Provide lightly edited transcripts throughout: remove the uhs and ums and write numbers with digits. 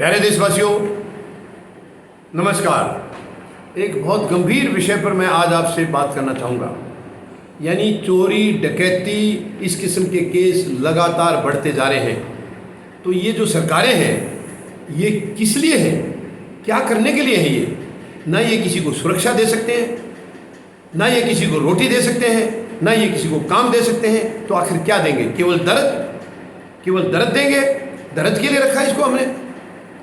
प्यारे देशवासियों, नमस्कार। एक बहुत गंभीर विषय पर मैं आज आपसे बात करना चाहूँगा, यानी चोरी डकैती, इस किस्म के केस लगातार बढ़ते जा रहे हैं। तो ये जो सरकारें हैं ये किस लिए हैं, क्या करने के लिए हैं? ये ना ये किसी को सुरक्षा दे सकते हैं, ना ये किसी को रोटी दे सकते हैं, ना ये किसी को काम दे सकते हैं। तो आखिर क्या देंगे? केवल दर्द देंगे? दर्द के लिए रखा है इसको हमने?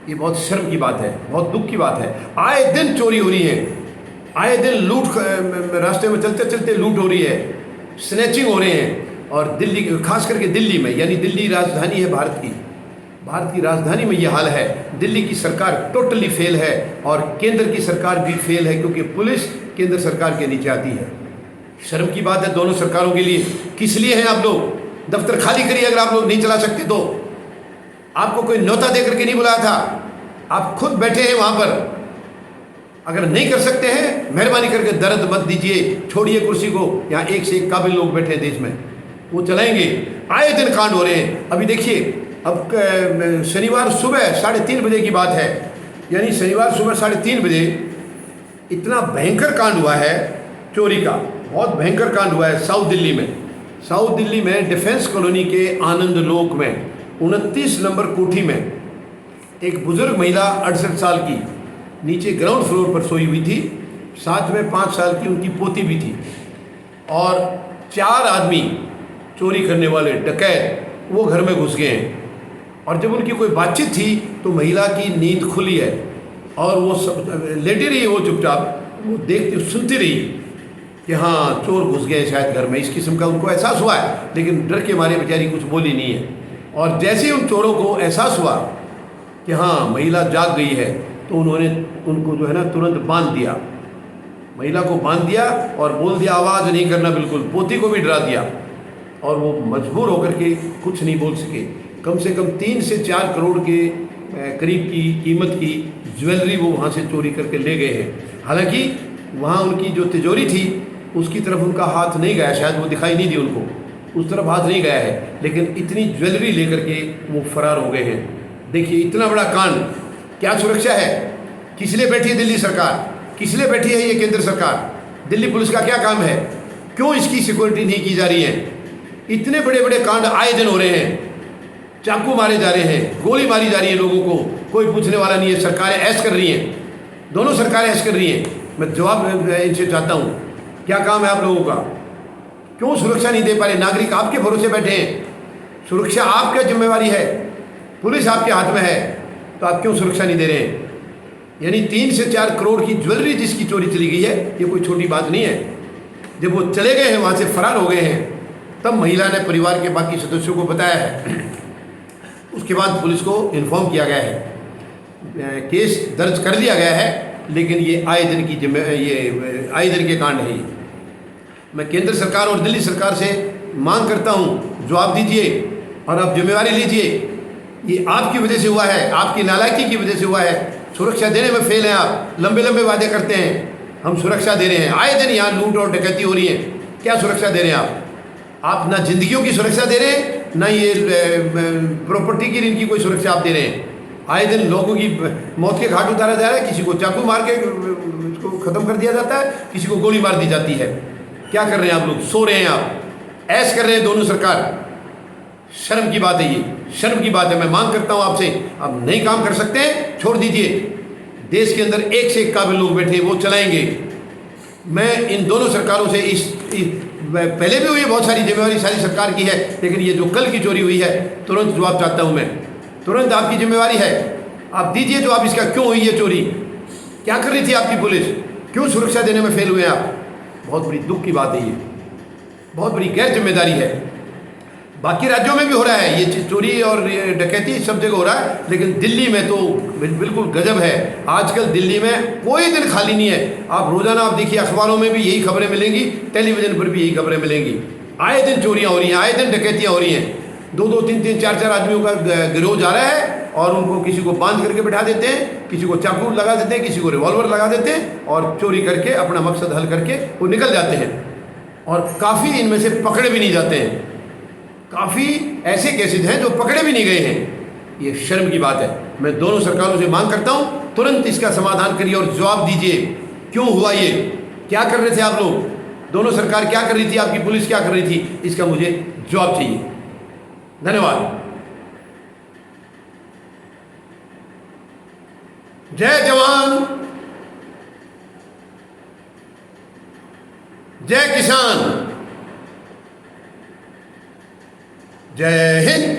ये बहुत शर्म की बात है, बहुत दुख की बात है। आए दिन चोरी हो रही है, आए दिन लूट, रास्ते में चलते चलते लूट हो रही है, स्नैचिंग हो रहे हैं। और दिल्ली, खास करके दिल्ली में, यानी दिल्ली राजधानी है भारत की राजधानी में ये हाल है। दिल्ली की सरकार टोटली फेल है और केंद्र की सरकार भी फेल है, क्योंकि पुलिस केंद्र सरकार के नीचे आती है। शर्म की बात है दोनों सरकारों के लिए। किस लिए हैं आप लोग? दफ्तर खाली करिए अगर आप लोग नहीं चला सकते तो। आपको कोई न्योता दे करके नहीं बुलाया था, आप खुद बैठे हैं वहाँ पर। अगर नहीं कर सकते हैं, मेहरबानी करके दर्द मत दीजिए, छोड़िए कुर्सी को। यहाँ एक से एक काबिल लोग बैठे हैं देश में, वो चलाएंगे। आए दिन कांड हो रहे हैं। अभी देखिए, अब शनिवार सुबह 3:30 बजे की बात है, यानी शनिवार सुबह 3:30 बजे इतना भयंकर कांड हुआ है चोरी का, बहुत भयंकर कांड हुआ है साउथ दिल्ली में डिफेंस कॉलोनी के आनंद लोक में 29 नंबर कोठी में एक बुजुर्ग महिला 68 साल की नीचे ग्राउंड फ्लोर पर सोई हुई थी। साथ में 5 साल की उनकी पोती भी थी, और 4 आदमी चोरी करने वाले डकैत वो घर में घुस गए हैं। और जब उनकी कोई बातचीत थी तो महिला की नींद खुली है और वो सब लेटी रही, वो चुपचाप वो देखती सुनती रही कि हाँ चोर घुस गए शायद घर में। इस किस्म का उनको एहसास हुआ है, लेकिन डर के मारे बेचारी कुछ बोली नहीं है। और जैसे ही उन चोरों को एहसास हुआ कि हाँ महिला जाग गई है, तो उन्होंने उनको जो है ना तुरंत बांध दिया, महिला को बांध दिया और बोल दिया आवाज़ नहीं करना बिल्कुल। पोती को भी डरा दिया और वो मजबूर होकर के कुछ नहीं बोल सके। कम से कम 3 से 4 करोड़ के करीब की कीमत की ज्वेलरी वो वहाँ से चोरी करके ले गए हैं। हालांकि वहाँ उनकी जो तिजोरी थी उसकी तरफ उनका हाथ नहीं गया, शायद वो दिखाई नहीं दी उनको, उस तरफ हाथ नहीं गया है, लेकिन इतनी ज्वेलरी लेकर के वो फरार हो गए हैं। देखिए इतना बड़ा कांड, क्या सुरक्षा है? किस लिए बैठी है दिल्ली सरकार? किस लिए बैठी है ये केंद्र सरकार? दिल्ली पुलिस का क्या काम है? क्यों इसकी सिक्योरिटी नहीं की जा रही है? इतने बड़े बड़े कांड आए दिन हो रहे हैं, चाकू मारे जा रहे हैं, गोली मारी जा रही है लोगों को, कोई पूछने वाला नहीं है। सरकारें ऐश कर रही हैं, दोनों सरकारें ऐश कर रही हैं। मैं जवाब इनसे चाहता हूँ, क्या काम है आप लोगों का? क्यों सुरक्षा नहीं दे पा रहे? नागरिक आपके भरोसे बैठे हैं, सुरक्षा आपकी जिम्मेवारी है, पुलिस आपके हाथ में है, तो आप क्यों सुरक्षा नहीं दे रहे हैं? यानी 3 से 4 करोड़ की ज्वेलरी जिसकी चोरी चली गई है, ये कोई छोटी बात नहीं है। जब वो चले गए हैं, वहाँ से फरार हो गए हैं, तब महिला ने परिवार के बाकी सदस्यों को बताया है। उसके बाद पुलिस को इन्फॉर्म किया गया है, केस दर्ज कर दिया गया है, लेकिन ये आए दिन के कांड है। मैं केंद्र सरकार और दिल्ली सरकार से मांग करता हूँ, जवाब दीजिए और आप जिम्मेवारी लीजिए। ये आपकी वजह से हुआ है, आपकी नालायकी की वजह से हुआ है। सुरक्षा देने में फेल हैं आप। लंबे लंबे वादे करते हैं हम सुरक्षा दे रहे हैं, आए दिन यहाँ लूट और डकैती हो रही है, क्या सुरक्षा दे रहे हैं आप? आप ना जिंदगियों की सुरक्षा दे रहे हैं, ना ये प्रॉपर्टी की इनकी कोई सुरक्षा आप दे रहे हैं। आए दिन लोगों की मौत के घाट उतारा जा रहा है, किसी को चाकू मार के उसको ख़त्म कर दिया जाता है, किसी को गोली मार दी जाती है। क्या कर रहे हैं आप लोग? सो रहे हैं आप, ऐश कर रहे हैं दोनों सरकार। शर्म की बात है, ये शर्म की बात है। मैं मांग करता हूँ आपसे, आप नहीं काम कर सकते हैं, छोड़ दीजिए। देश के अंदर एक से एक काबिल लोग बैठे, वो चलाएंगे। मैं इन दोनों सरकारों से पहले भी हुई है बहुत सारी, जिम्मेवारी सारी सरकार की है, लेकिन ये जो कल की चोरी हुई है, तुरंत जवाब चाहता हूँ मैं। तुरंत आपकी जिम्मेवारी है, आप दीजिए जवाब इसका। क्यों हुई ये चोरी? क्या कर रही थी आपकी पुलिस? क्यों सुरक्षा देने में फेल हुए आप? बहुत बड़ी दुख की बात है, ये बहुत बड़ी गैर जिम्मेदारी है। बाकी राज्यों में भी हो रहा है ये चोरी और डकैती, सब जगह हो रहा है, लेकिन दिल्ली में तो बिल्कुल गजब है। आजकल दिल्ली में कोई दिन खाली नहीं है। आप रोजाना आप देखिए, अखबारों में भी यही खबरें मिलेंगी, टेलीविजन पर भी यही खबरें मिलेंगी। आए दिन चोरियां हो रही हैं, आए दिन डकैतियां हो रही हैं। 2-2, 3-3, 4-4 आदमियों का गिरोह जा रहा है और उनको किसी को बांध करके बैठा देते हैं, किसी को चाकू लगा देते हैं, किसी को रिवॉल्वर लगा देते हैं, और चोरी करके अपना मकसद हल करके वो निकल जाते हैं। और काफ़ी इनमें से पकड़े भी नहीं जाते हैं। काफ़ी ऐसे केसेज हैं जो पकड़े भी नहीं गए हैं। ये शर्म की बात है। मैं दोनों सरकारों से मांग करता हूँ तुरंत इसका समाधान करिए और जवाब दीजिए क्यों हुआ ये, क्या कर रहे थे आप लोग, दोनों सरकार क्या कर रही थी, आपकी पुलिस क्या कर रही थी, इसका मुझे जवाब चाहिए। धन्यवाद। जय जवान, जय किसान, जय हिंद।